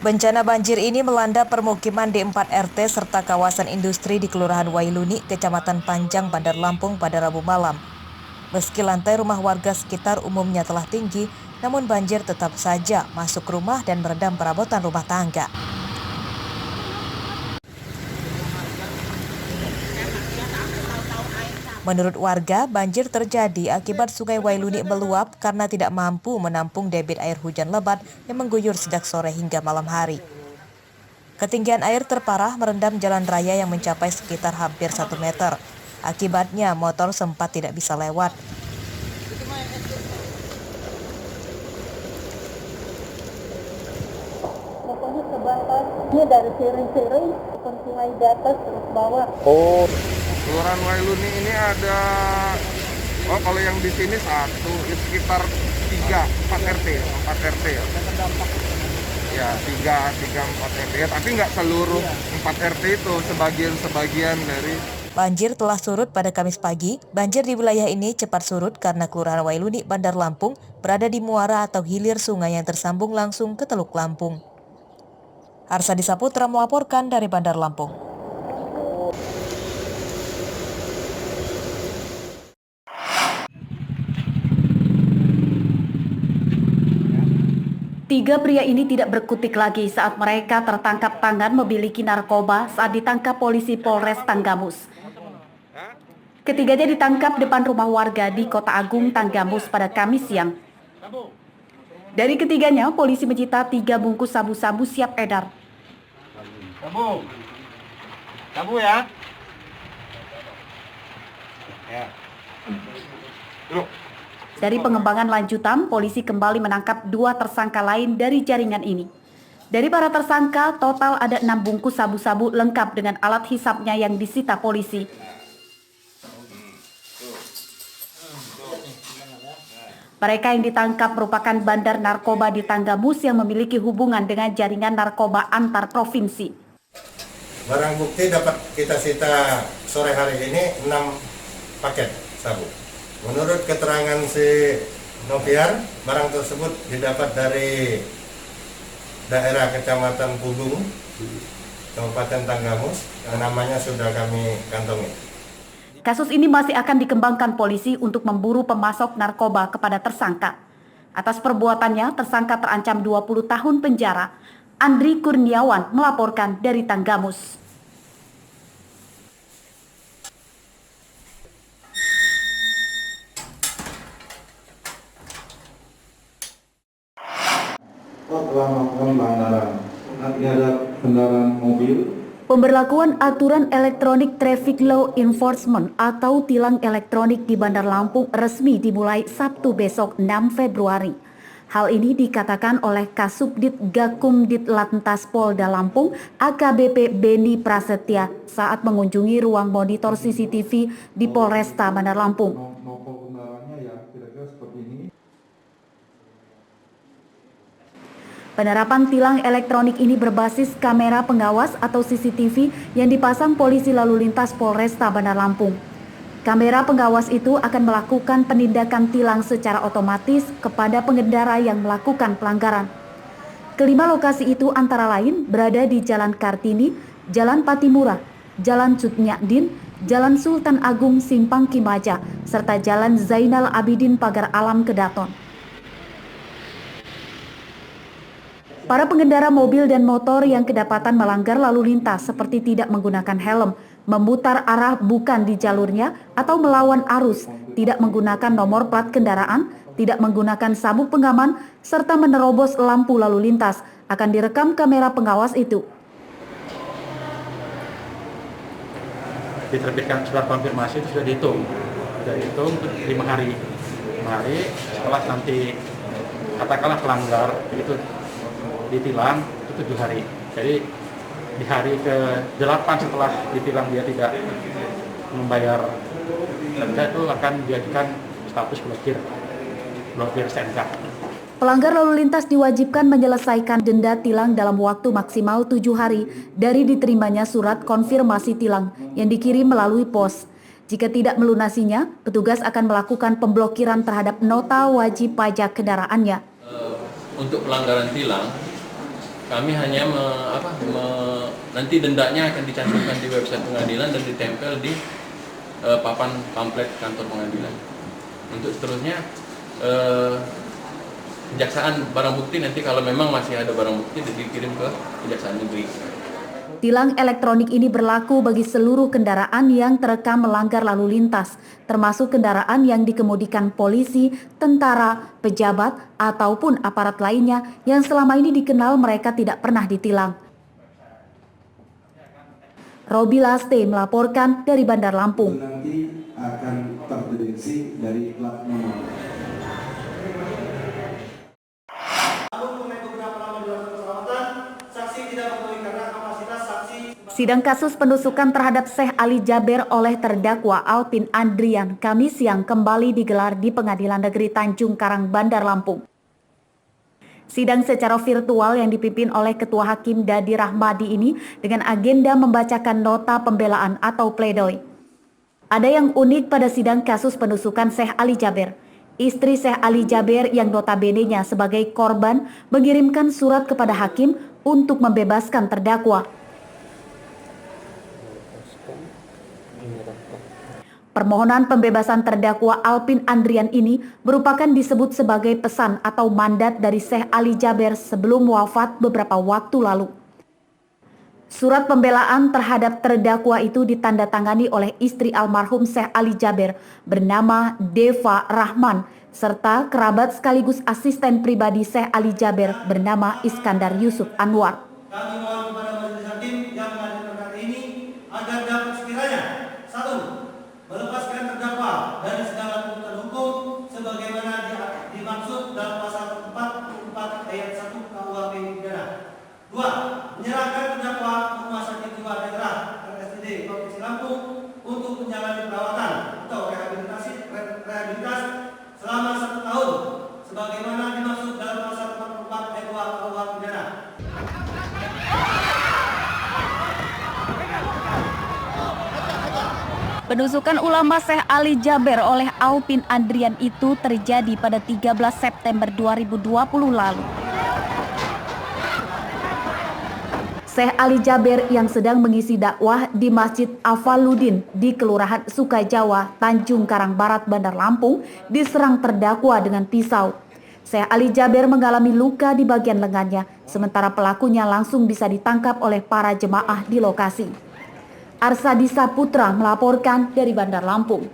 Bencana banjir ini melanda permukiman di 4 RT serta kawasan industri di Kelurahan Wailuni, Kecamatan Panjang, Bandar Lampung pada Rabu malam. Meski lantai rumah warga sekitar umumnya telah tinggi, namun banjir tetap saja masuk rumah dan merendam perabotan rumah tangga. Menurut warga, banjir terjadi akibat Sungai Wailuni meluap karena tidak mampu menampung debit air hujan lebat yang mengguyur sejak sore hingga malam hari. Ketinggian air terparah merendam jalan raya yang mencapai sekitar hampir 1 meter. Akibatnya motor sempat tidak bisa lewat. Pokoknya sebatas ini dari sering-sering ke sungai di atas terus bawah. Oh, Kelurahan Wailuni ini ada, kalau yang di sini satu, sekitar 4 RT ya. Ya, 4 RT ya, tapi nggak seluruh 4 RT itu, sebagian dari. Banjir telah surut pada Kamis pagi. Banjir di wilayah ini cepat surut karena Kelurahan Wailuni, Bandar Lampung berada di muara atau hilir sungai yang tersambung langsung ke Teluk Lampung. Arsadi Saputra melaporkan dari Bandar Lampung. Tiga pria ini tidak berkutik lagi saat mereka tertangkap tangan memiliki narkoba saat ditangkap polisi Polres Tanggamus. Ketiganya ditangkap depan rumah warga di Kota Agung, Tanggamus pada Kamis siang. Dari ketiganya, polisi menyita 3 bungkus sabu-sabu siap edar. Sabu ya. Ya. Duduk. Dari pengembangan lanjutan, polisi kembali menangkap 2 tersangka lain dari jaringan ini. Dari para tersangka, total ada 6 bungkus sabu-sabu lengkap dengan alat hisapnya yang disita polisi. Mereka yang ditangkap merupakan bandar narkoba di Tanggamus yang memiliki hubungan dengan jaringan narkoba antar provinsi. Barang bukti dapat kita sita sore hari ini 6 paket sabu. Menurut keterangan si Novian, barang tersebut didapat dari daerah Kecamatan Pudung, Kabupaten Tanggamus, yang namanya sudah kami kantongi. Kasus ini masih akan dikembangkan polisi untuk memburu pemasok narkoba kepada tersangka. Atas perbuatannya, tersangka terancam 20 tahun penjara. Andri Kurniawan melaporkan dari Tanggamus. Telah melakukan pelanggaran. Nanti ada kendaraan mobil. Pemberlakuan aturan Electronic Traffic Law Enforcement atau tilang elektronik di Bandar Lampung resmi dimulai Sabtu besok 6 Februari. Hal ini dikatakan oleh Kasubdit Gakumdit Lantas Polda Lampung AKBP Beni Prasetya saat mengunjungi ruang monitor CCTV di Polresta Bandar Lampung. Penerapan tilang elektronik ini berbasis kamera pengawas atau CCTV yang dipasang polisi lalu lintas Polresta Bandar Lampung. Kamera pengawas itu akan melakukan penindakan tilang secara otomatis kepada pengendara yang melakukan pelanggaran. Kelima lokasi itu antara lain berada di Jalan Kartini, Jalan Patimura, Jalan Cutnyadin, Jalan Sultan Agung Simpang Kimaja, serta Jalan Zainal Abidin Pagar Alam Kedaton. Para pengendara mobil dan motor yang kedapatan melanggar lalu lintas seperti tidak menggunakan helm, memutar arah bukan di jalurnya atau melawan arus, tidak menggunakan nomor plat kendaraan, tidak menggunakan sabuk pengaman, serta menerobos lampu lalu lintas akan direkam kamera pengawas itu. Diterbitkan surat konfirmasi itu sudah dihitung 5 hari. 5 hari setelah nanti katakanlah pelanggar itu ditilang itu 7 hari. Jadi di hari ke-8 setelah ditilang dia tidak membayar denda itu akan diajukan status blokir STNK. Pelanggar lalu lintas diwajibkan menyelesaikan denda tilang dalam waktu maksimal 7 hari dari diterimanya surat konfirmasi tilang yang dikirim melalui pos. Jika tidak melunasinya, petugas akan melakukan pemblokiran terhadap nota wajib pajak kendaraannya. Untuk pelanggaran tilang, Kami hanya nanti dendanya akan dicantumkan di website pengadilan dan ditempel di papan pamflet kantor pengadilan. Untuk seterusnya kejaksaan barang bukti nanti kalau memang masih ada barang bukti dikirim ke Kejaksaan Negeri. Tilang elektronik ini berlaku bagi seluruh kendaraan yang terekam melanggar lalu lintas, termasuk kendaraan yang dikemudikan polisi, tentara, pejabat, ataupun aparat lainnya yang selama ini dikenal mereka tidak pernah ditilang. Robi Laste melaporkan dari Bandar Lampung. Nanti akan terdeteksi dari plat nomor. Sidang kasus penusukan terhadap Syekh Ali Jaber oleh terdakwa Alpin Andrian Kamis siang kembali digelar di Pengadilan Negeri Tanjung Karang, Bandar Lampung. Sidang secara virtual yang dipimpin oleh Ketua Hakim Dadi Rahmadi ini dengan agenda membacakan nota pembelaan atau pledoi. Ada yang unik pada sidang kasus penusukan Syekh Ali Jaber. Istri Syekh Ali Jaber yang notabene-nya sebagai korban mengirimkan surat kepada hakim untuk membebaskan terdakwa. Permohonan pembebasan terdakwa Alpin Andrian ini merupakan disebut sebagai pesan atau mandat dari Syekh Ali Jaber sebelum wafat beberapa waktu lalu. Surat pembelaan terhadap terdakwa itu ditandatangani oleh istri almarhum Syekh Ali Jaber bernama Deva Rahman serta kerabat sekaligus asisten pribadi Syekh Ali Jaber bernama Iskandar Yusuf Anwar. Kami mohon kepada majelis hakim yang mengadili perkara ini agar dapat sekiranya 1. Melepaskan terdakwa dari segala tuntutan hukum sebagaimana dimaksud dalam pasal 44 ayat 1 KUHP pidana. 2. Menyerahkan terdakwa ke Rumah Sakit Jiwa Daerah RSUD Provinsi Lampung untuk menjalani perawatan atau rehabilitasi selama 1 tahun sebagaimana dimaksud dalam pasal 44 ayat 2 KUHP pidana. Penusukan ulama Syekh Ali Jaber oleh Alpin Andrian itu terjadi pada 13 September 2020 lalu. Syekh Ali Jaber yang sedang mengisi dakwah di Masjid Afaludin di Kelurahan Sukajawa, Tanjung Karang Barat, Bandar Lampung, diserang terdakwa dengan pisau. Syekh Ali Jaber mengalami luka di bagian lengannya, sementara pelakunya langsung bisa ditangkap oleh para jemaah di lokasi. Arsadisa Putra melaporkan dari Bandar Lampung.